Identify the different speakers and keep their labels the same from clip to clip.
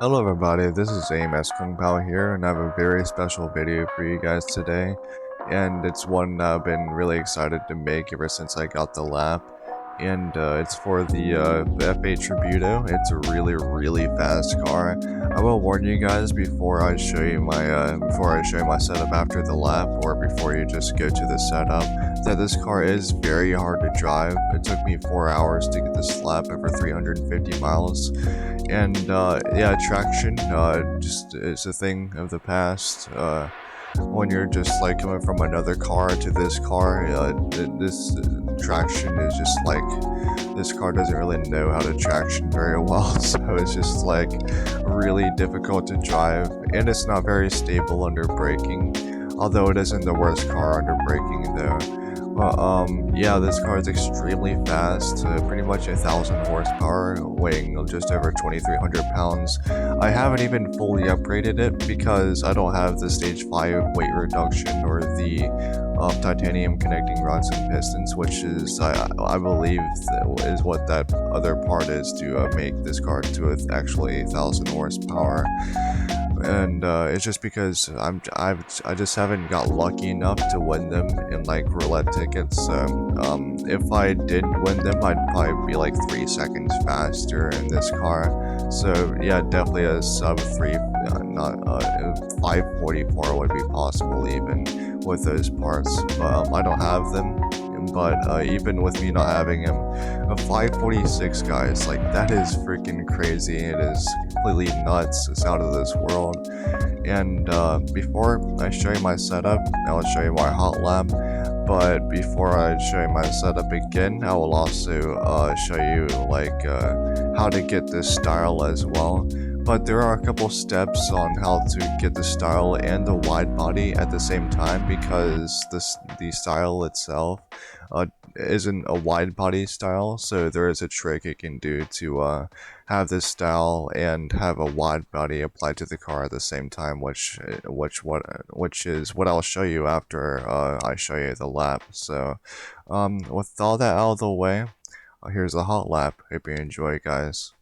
Speaker 1: Hello everybody, this is AMS Kung Pao here, and I have a very special video for you guys today. And it's one I've been really excited to make ever since I got the lap. And it's for the F8 Tributo. It's a really fast car. I will warn you guys before I show you my setup after the lap, or before you just go to the setup, that this car is very hard to drive. It took me 4 hours to get this lap over 350 miles. And yeah, traction just is a thing of the past. When you're just like coming from another car to this car, this traction is just like, this car doesn't really know how to traction very well, so it's just like really difficult to drive, and it's not very stable under braking, although it isn't the worst car under braking though. But yeah, this car is extremely fast, pretty much 1,000 horsepower, weighing just over 2,300 pounds. I haven't even fully upgraded it because I don't have the stage 5 weight reduction or the titanium connecting rods and pistons, which is, I believe, is what that other part is to make this car to actually 1,000 horsepower. And it's just because I just haven't got lucky enough to win them in like roulette tickets. If I did win them, I'd probably be like 3 seconds faster in this car. So yeah, definitely a sub 3, not 544 would be possible even with those parts. But I don't have them. But even with me not having him, a 546, guys, like, that is freaking crazy. It is completely nuts. It's out of this world. And before I show you my setup, I'll show you my hot lap. But before I show you my setup again, I will also show you like how to get this style as well. But there are a couple steps on how to get the style and the wide body at the same time, because the style itself isn't a wide body style, so there is a trick you can do to have this style and have a wide body applied to the car at the same time, which is what I'll show you after I show you the lap. So with all that out of the way, here's a hot lap. Hope you enjoy, guys.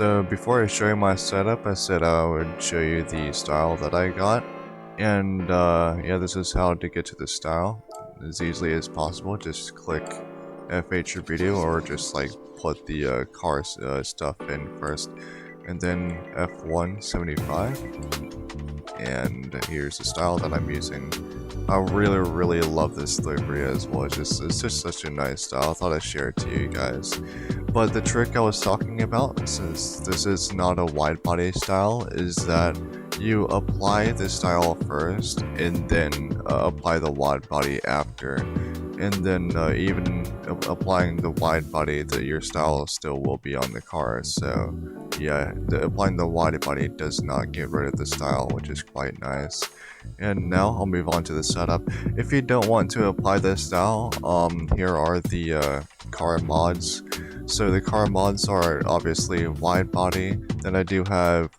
Speaker 1: So before I show you my setup, I said I would show you the style that I got. And yeah, this is how to get to the style as easily as possible. Just click FH Tributo, or just like put the car stuff in first, and then F1 75. And here's the style that I'm using. I really love this livery as well. It's just such a nice style. I thought I'd share it to you guys. But the trick I was talking about, since this is not a wide body style, is that you apply the style first and then apply the wide body after. And then even applying the wide body, your style still will be on the car. So yeah, applying the wide body does not get rid of the style, which is quite nice. And now I'll move on to the setup. If you don't want to apply this style, here are the car mods. So the car mods are obviously wide body. Then I do have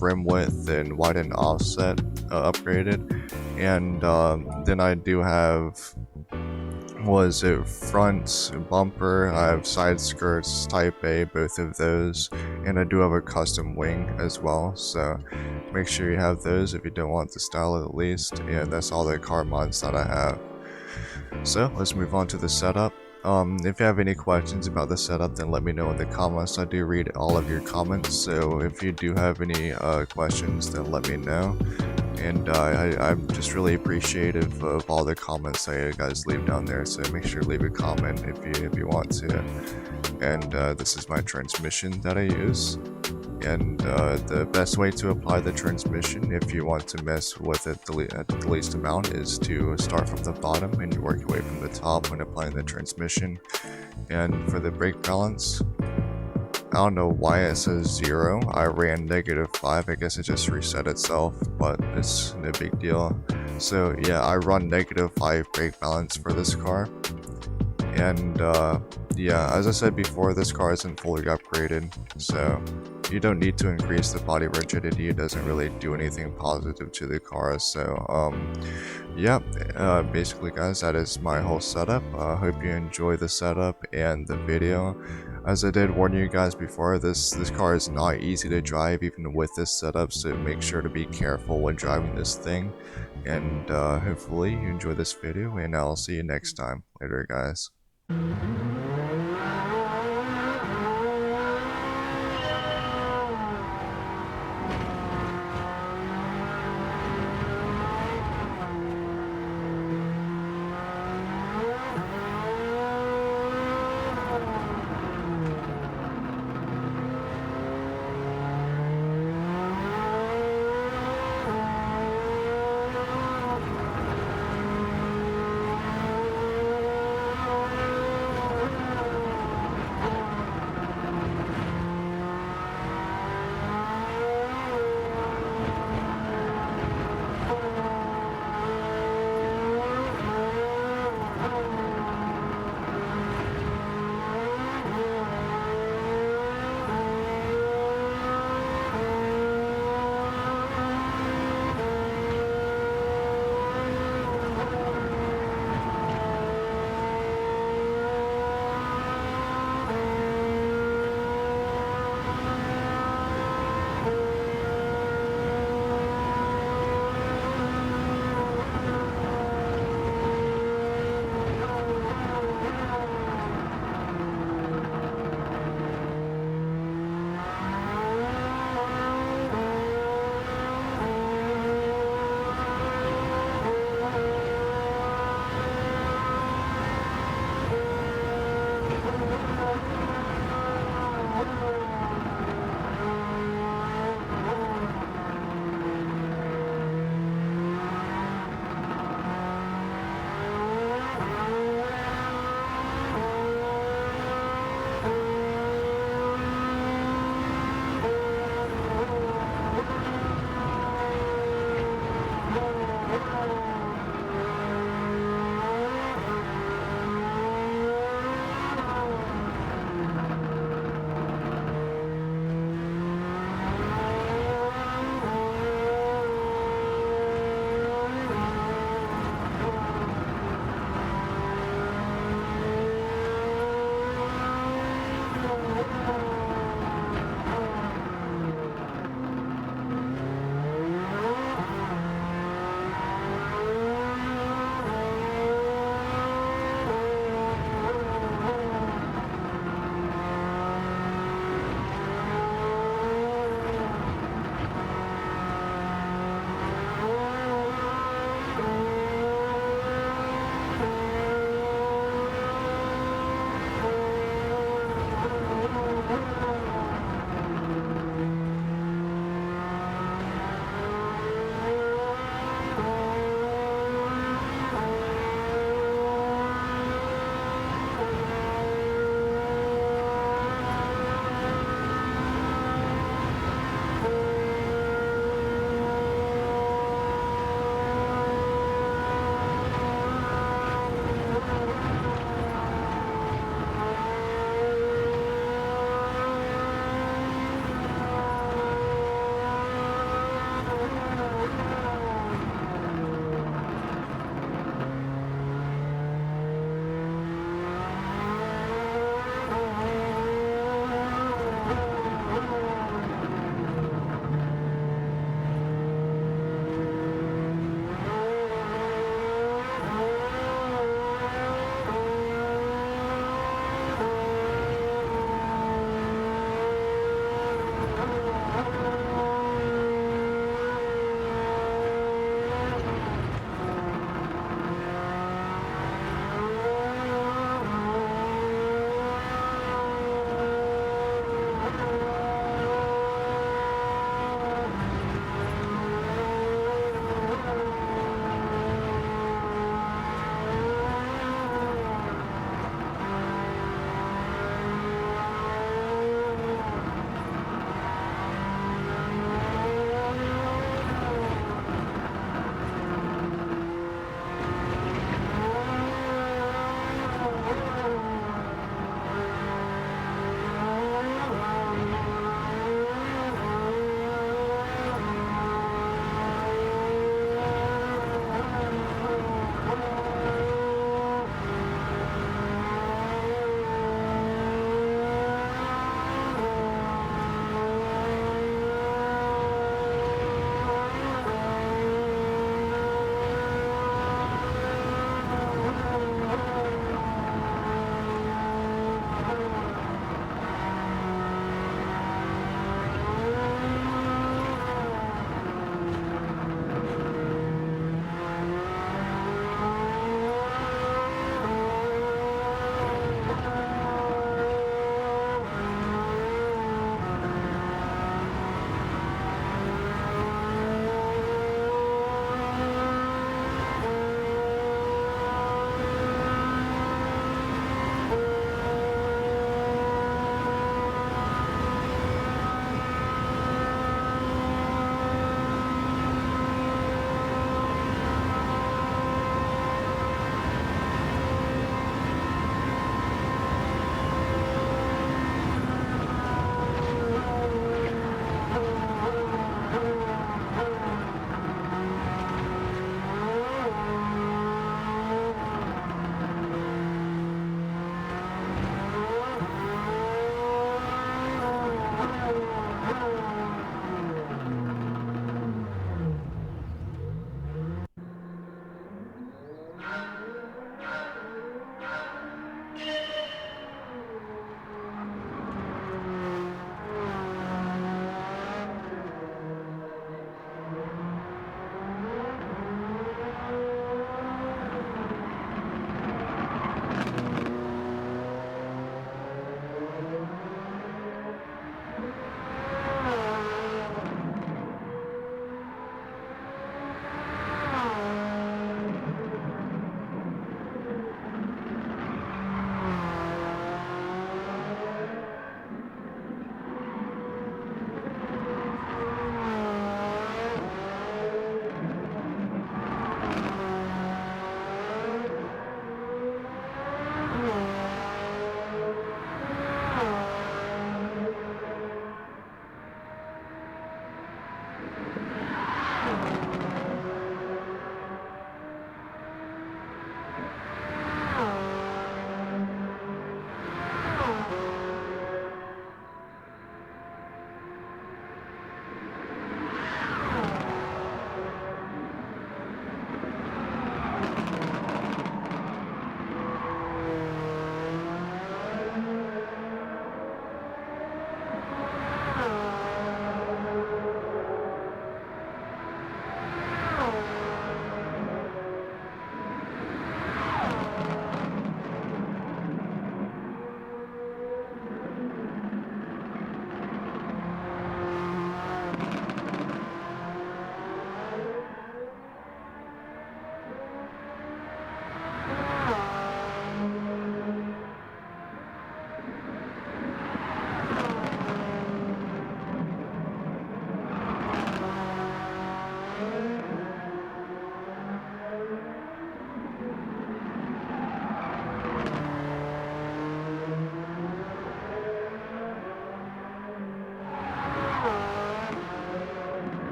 Speaker 1: rim width and widen offset upgraded, and then I do have front bumper. I have side skirts type A, both of those, and I do have a custom wing as well, so make sure you have those if you don't want the style at least. And that's all the car mods that I have. So let's move on to the setup. If you have any questions about the setup, then let me know in the comments. I do read all of your comments, so if you do have any questions, then let me know. And I'm just really appreciative of all the comments that you guys leave down there, so make sure to leave a comment if you want to. And this is my transmission that I use. And the best way to apply the transmission, if you want to mess with it at the least amount, is to start from the bottom and work your way from the top when applying the transmission. And for the brake balance, I don't know why it says 0. I ran -5. I guess it just reset itself, but it's no big deal. So yeah, I run -5 brake balance for this car. And yeah, as I said before, this car isn't fully upgraded, so you don't need to increase the body rigidity. It doesn't really do anything positive to the car. So yeah, basically guys, that is my whole setup. Hope you enjoy the setup and the video. As I did warn you guys before, this car is not easy to drive even with this setup, so make sure to be careful when driving this thing. And hopefully you enjoy this video, and I'll see you next time. Later guys.